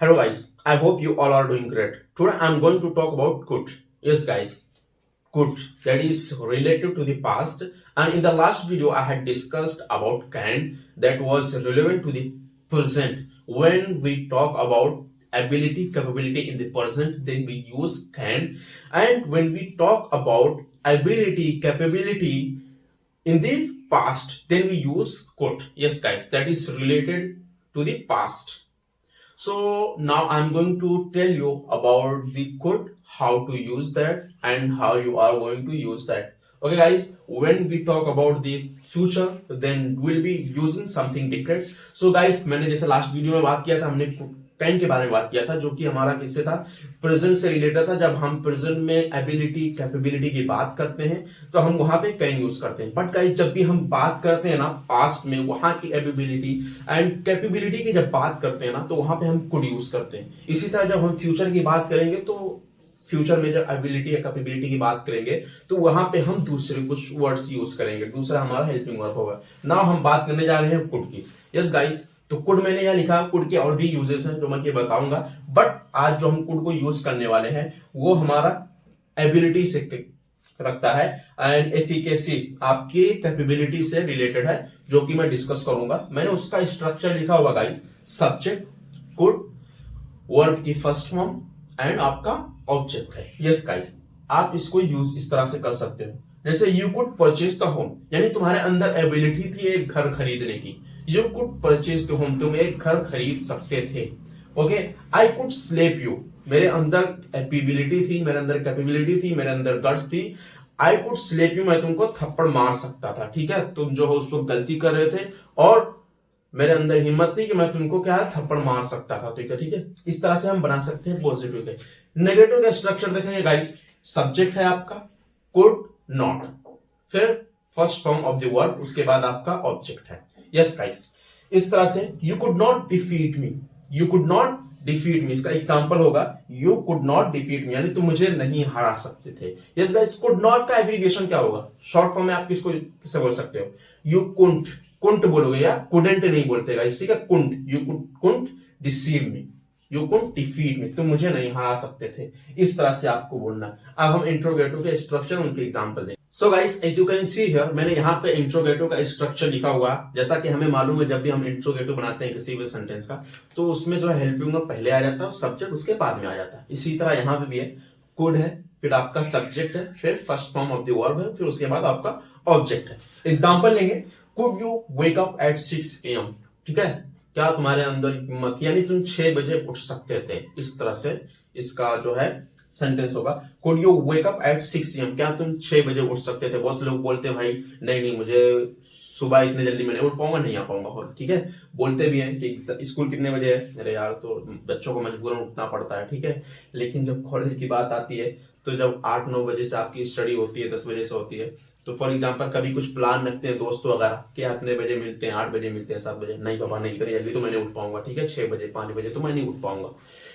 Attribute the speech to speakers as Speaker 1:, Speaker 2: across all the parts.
Speaker 1: Hello guys, I hope you all are doing great. Today I'm going to talk about could. Yes guys, could that is related to the past, and in the last video I had discussed about can that was relevant to the present. When we talk about ability capability in the present, then we use can, and when we talk about ability capability in the past, then we use could. Yes guys, that is related to the past. So now I'm going to tell you about the code, how to use that and how you are going to use that. Okay guys, when we talk about the future, then we'll be using something different. So guys, मैंने जैसे last video में बात किया था, हमने ten के बारे में बात किया था, जो कि हमारा किससे था, प्रेजेंट से रिलेटेड था। जब हम प्रेजेंट में एबिलिटी कैपेबिलिटी की बात करते हैं तो हम वहां पे कैन यूज करते हैं। बट गाइस, जब भी हम बात करते हैं ना पास्ट में, वहां की एबिलिटी एंड कैपेबिलिटी की जब बात करते हैं ना, तो वहां पे हम कुड यूज करते हैं। इसी तरह जब हम फ्यूचर की बात करेंगे तो फ्यूचर में जब एबिलिटी या कैपेबिलिटी की बात करेंगे तो वहां पे हम दूसरे कुछ वर्ड्स यूज करेंगे, दूसरा हमारा हेल्पिंग वर्ब होगा। नाउ हम बात करने जा रहे हैं कुड की। यस गाइस, तो कुड मैंने यहाँ लिखा, कुड के और भी यूजेस हैं जो मैं ये बताऊंगा। बट आज जो हम कुड को यूज करने वाले हैं वो हमारा एबिलिटी से रखता है एंड एफिकेसी आपकी कैपेबिलिटी से रिलेटेड है, जो कि मैं डिस्कस करूंगा। मैंने उसका स्ट्रक्चर लिखा हुआ गाइस, सब्जेक्ट, कुड, वर्ब की फर्स्ट फॉर्म एंड आपका ऑब्जेक्ट है। यस गाइस, आप इसको यूज इस तरह से कर सकते हो। जैसे you could purchase the home, यानी तुम्हारे अंदर एबिलिटी थी एक घर खरीदने की। You could purchase the home, तुम एक घर खरीद सकते थे। Okay, I could slap you, मेरे अंदर एबिलिटी थी, मेरे अंदर कैपेबिलिटी थी, मेरे अंदर गट्स थी। आई कुड स्लेप यू, मैं तुमको थप्पड़ मार सकता था। ठीक है, तुम जो हो उस वक्त गलती कर रहे थे और मेरे अंदर हिम्मत थी कि मैं तुमको क्या है थप्पड़ मार सकता था। ठीक है, ठीक है, इस तरह से हम बना सकते हैं पॉजिटिव के। नेगेटिव का स्ट्रक्चर देखेंगे गाइस, सब्जेक्ट है आपका कुड नॉट, फिर first form of the verb, उसके बाद आपका ऑब्जेक्ट है। यस गाइस, इस तरह से you could not defeat me, you could not defeat me, इसका एग्जांपल होगा you could not defeat me, यानी तुम मुझे नहीं हरा सकते थे। यस गाइस, कुड नॉट का एब्रिविएशन क्या होगा, शॉर्ट फॉर्म में आप किसको किससे बोल सकते हो, यू कुंट, कुंट बोलोगे या कुडेंट नहीं बोलते गाइस। ठीक है, couldn't, you couldn't deceive me, you couldn't defeat me, तुम मुझे नहीं हरा सकते थे। इस तरह से आपको बोलना। अब हम इंट्रोगेटिव के स्ट्रक्चर, उनके एग्जांपल दें। So guys, as you can see here, मैंने यहाँ पे इंट्रोगेटिव का स्ट्रक्चर लिखा हुआ। जैसा कि हमें मालूम है, जब भी हम इंट्रोगेटिव बनाते हैं किसी भी सेंटेंस का, तो उसमें जो है हेल्पिंग वर्ब पहले आ जाता है, सब्जेक्ट उसके बाद में आ जाता है। इसी तरह यहाँ पे भी है, कुड है, फिर आपका सब्जेक्ट है, फिर first form of the verb है, फिर उसके बाद आपका ऑब्जेक्ट है। एग्जांपल लेंगे, could you wake up at 6 AM, ठीक है, क्या तुम्हारे अंदर हिम्मत, यानी तुम 6 बजे उठ सकते थे। इस तरह से इसका जो है सेंटेंस होगा, could you wake up at 6 AM, क्या तुम 6 बजे उठ सकते थे। बहुत से लोग बोलते हैं भाई नहीं नहीं, मुझे सुबह इतने जल्दी मैं नहीं उठ पाऊंगा, नहीं आ पाऊंगा। और ठीक है, बोलते भी हैं कि स्कूल कितने बजे है, अरे यार तो बच्चों को मजबूरन उठना पड़ता है। ठीक है, लेकिन जब कॉलेज की बात आती है तो जब 8-9 बजे से आपकी स्टडी होती है, 10 बजे से होती है, तो फॉर एग्जांपल कभी कुछ प्लान रखते हैं दोस्त वगैरह कि इतने बजे मिलते हैं, 8 बजे मिलते हैं, 7 बजे, नहीं पापा नहीं, इतनी जल्दी तो मैं नहीं उठ पाऊंगा। ठीक है, 6 बजे 5 बजे तो मैं नहीं उठ पाऊंगा।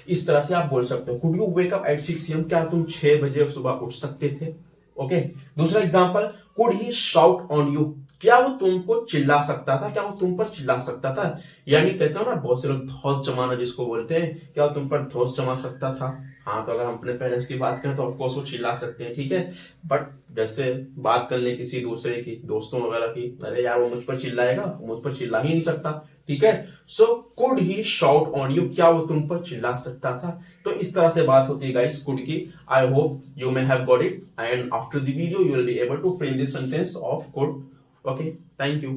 Speaker 1: इस तरह से आप बोल सकते हो, could you wake up at 6 AM, क्या तुम 6 बजे सुबह उठ सकते थे। ओके, दूसरा example, could he shout on you, क्या वो तुमको चिल्ला सकता था, क्या वो तुम पर चिल्ला सकता था। यानी कहते हो ना बहुत से लोग धौस जमाना जिसको बोलते हैं, क्या वो तुम पर धौस जमा सकता था। हाँ, तो अगर हम अपने पेरेंट्स की बात करें तो ऑफकोर्स वो चिल्ला सकते हैं। ठीक है, बट जैसे बात कर ले किसी दूसरे की, दोस्तों वगैरह की, अरे यार वो मुझ पर चिल्लाएगा, मुझ पर चिल्ला ही नहीं सकता। ठीक है, so could he shout on you, क्या वो तुम पर चिल्ला सकता था। तो इस तरह से बात होती है गाइस कुड की। I hope you may have got it and after the video you will be able to frame this sentence of could. Okay, thank you.